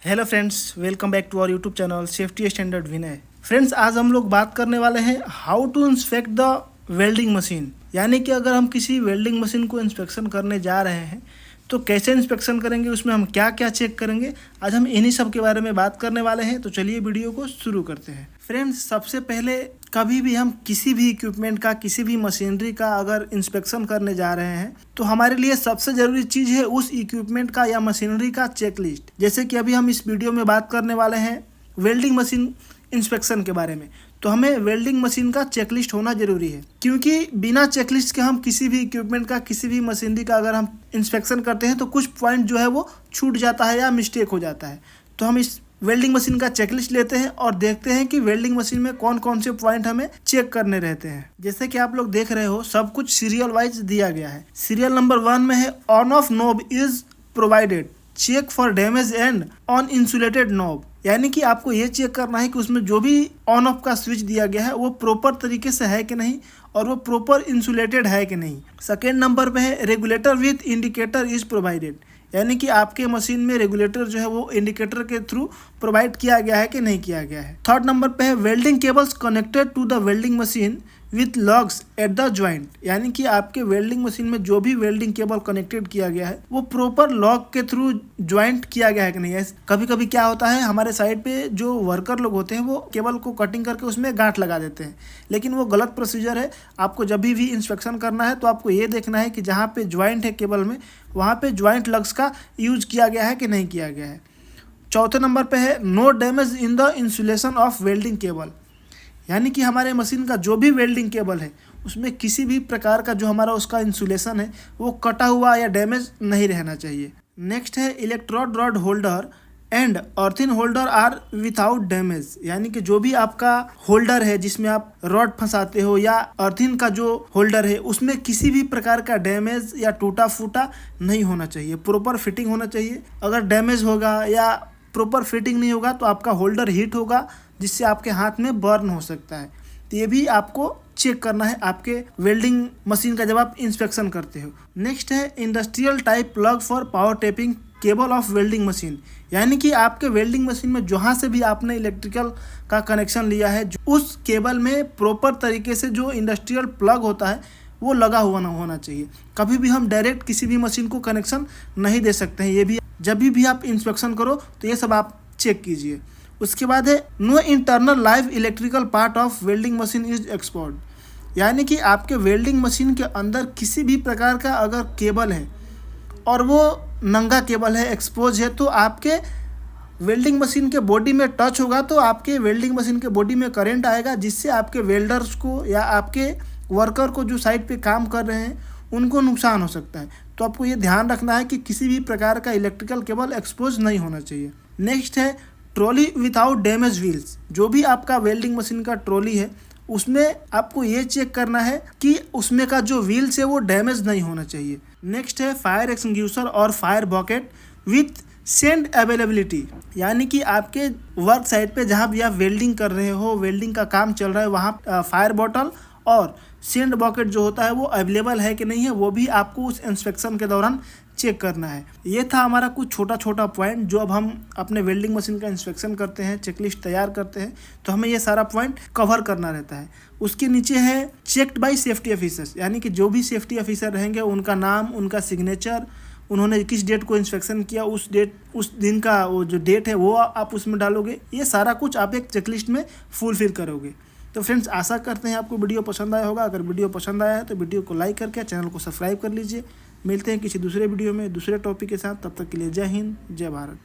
Hello friends, welcome back to our YouTube channel safety standard Vinay. Friends, आज हम लोग बात करने वाले हैं how to inspect the welding machine. यानी कि अगर हम किसी वेल्डिंग मशीन को इंस्पेक्शन करने जा रहे हैं तो कैसे इंस्पेक्शन करेंगे, उसमें हम क्या क्या चेक करेंगे, आज हम इन्हीं सब के बारे में बात करने वाले हैं। तो चलिए वीडियो को शुरू करते हैं। फ्रेंड्स, सबसे पहले कभी भी हम किसी भी इक्विपमेंट का, किसी भी मशीनरी का अगर इंस्पेक्शन करने जा रहे हैं तो हमारे लिए सबसे ज़रूरी चीज़ है उस इक्विपमेंट का या मशीनरी का चेकलिस्ट। जैसे कि अभी हम इस वीडियो में बात करने वाले हैं वेल्डिंग मशीन इंस्पेक्शन के बारे में, तो हमें वेल्डिंग मशीन का चेकलिस्ट होना जरूरी है, क्योंकि बिना चेकलिस्ट के हम किसी भी इक्विपमेंट का, किसी भी मशीनरी का अगर हम इंस्पेक्शन करते हैं तो कुछ पॉइंट जो है वो छूट जाता है या मिस्टेक हो जाता है। तो हम इस वेल्डिंग मशीन का चेकलिस्ट लेते हैं और देखते हैं कि वेल्डिंग मशीन में कौन कौन से पॉइंट हमें चेक करने रहते हैं। जैसे कि आप लोग देख रहे हो, सब कुछ सीरियल वाइज दिया गया है। सीरियल नंबर 1 में है on off knob is provided, check for damage and on insulated knob. यानी कि आपको ये चेक करना है कि उसमें जो भी ऑन ऑफ का स्विच दिया गया है वो प्रॉपर तरीके से है कि नहीं और वो प्रॉपर इंसुलेटेड है कि नहीं। सेकेंड नंबर पे है regulator with indicator is provided, यानी कि आपके मशीन में रेगुलेटर जो है वो इंडिकेटर के थ्रू प्रोवाइड किया गया है कि नहीं किया गया है। थर्ड नंबर पे है welding cables connected to the welding machine with lugs at the joint, यानी कि आपके वेल्डिंग मशीन में जो भी वेल्डिंग केबल कनेक्टेड किया गया है वो प्रॉपर लॉग के थ्रू ज्वाइंट किया गया है कि नहीं। कभी कभी क्या होता है, हमारे साइड पे जो वर्कर लोग होते हैं वो केबल को कटिंग करके उसमें गांठ लगा देते हैं, लेकिन वो गलत प्रोसीजर है। आपको जब भी इंस्पेक्शन करना है तो आपको ये देखना है कि जहाँ पे ज्वाइंट है केबल में, वहाँ पे ज्वाइंट लग्स का यूज किया गया है कि नहीं किया गया है। चौथे नंबर पे है no damage in the insulation of welding cable, यानी कि हमारे मशीन का जो भी वेल्डिंग केबल है उसमें किसी भी प्रकार का जो हमारा उसका इंसुलेशन है वो कटा हुआ या डैमेज नहीं रहना चाहिए। नेक्स्ट है electrode rod holder and earthing holder are without damage, यानी कि जो भी आपका होल्डर है जिसमें आप रॉड फंसाते हो या अर्थिन का जो होल्डर है उसमें किसी भी प्रकार का डैमेज या टूटा फूटा नहीं होना चाहिए, प्रॉपर फिटिंग होना चाहिए। अगर डैमेज होगा या प्रॉपर फिटिंग नहीं होगा तो आपका होल्डर हीट होगा जिससे आपके हाथ में बर्न हो सकता है। तो ये भी आपको चेक करना है आपके वेल्डिंग मशीन का जब आप इंस्पेक्शन करते हो। नेक्स्ट है industrial type plug for power tapping cable of welding machine, यानी कि आपके वेल्डिंग मशीन में जहाँ से भी आपने इलेक्ट्रिकल का कनेक्शन लिया है उस केबल में प्रॉपर तरीके से जो इंडस्ट्रियल प्लग होता है वो लगा हुआ ना होना चाहिए। कभी भी हम डायरेक्ट किसी भी मशीन को कनेक्शन नहीं दे सकते हैं। ये भी जब भी आप इंस्पेक्शन करो तो ये सब आप चेक कीजिए। उसके बाद है no internal live electrical part of welding machine is exposed, यानी कि आपके वेल्डिंग मशीन के अंदर किसी भी प्रकार का अगर केबल है और वो नंगा केबल है, एक्सपोज है, तो आपके वेल्डिंग मशीन के बॉडी में टच होगा तो आपके वेल्डिंग मशीन के बॉडी में करंट आएगा, जिससे आपके वेल्डर्स को या आपके वर्कर को जो साइड पे काम कर रहे हैं उनको नुकसान हो सकता है। तो आपको ये ध्यान रखना है कि किसी भी प्रकार का इलेक्ट्रिकल केबल एक्सपोज नहीं होना चाहिए। नेक्स्ट है ट्रॉली विथआउट डैमेज व्हील्स, जो भी आपका वेल्डिंग मशीन का ट्रॉली है उसमें आपको ये चेक करना है कि उसमें का जो व्हील्स है वो डैमेज नहीं होना चाहिए। नेक्स्ट है फायर एक्सटिंग्विशर और fire bucket with send availability, यानी कि आपके वर्क साइट पे जहाँ भी आप वेल्डिंग कर रहे हो, वेल्डिंग का काम चल रहा है, वहाँ फायर बॉटल और सेंड बकेट जो होता है वो अवेलेबल है कि नहीं है, वो भी आपको उस इंस्पेक्शन के दौरान चेक करना है। ये था हमारा कुछ छोटा छोटा पॉइंट जो अब हम अपने वेल्डिंग मशीन का इंस्पेक्शन करते हैं, चेकलिस्ट तैयार करते हैं तो हमें ये सारा पॉइंट कवर करना रहता है। उसके नीचे है चेक्ड बाय सेफ्टी ऑफिसर्स, यानी कि जो भी सेफ्टी ऑफिसर रहेंगे उनका नाम, उनका सिग्नेचर, उन्होंने किस डेट को इंस्पेक्शन किया उस दिन का वो जो डेट है वो आप उसमें डालोगे। ये सारा कुछ आप एक चेकलिस्ट में फुलफिल करोगे। तो फ्रेंड्स, आशा करते हैं आपको वीडियो पसंद आया होगा। अगर वीडियो पसंद आया है तो वीडियो को लाइक करके चैनल को सब्सक्राइब कर लीजिए। मिलते हैं किसी दूसरे वीडियो में दूसरे टॉपिक के साथ, तब तक के लिए जय हिंद, जय भारत।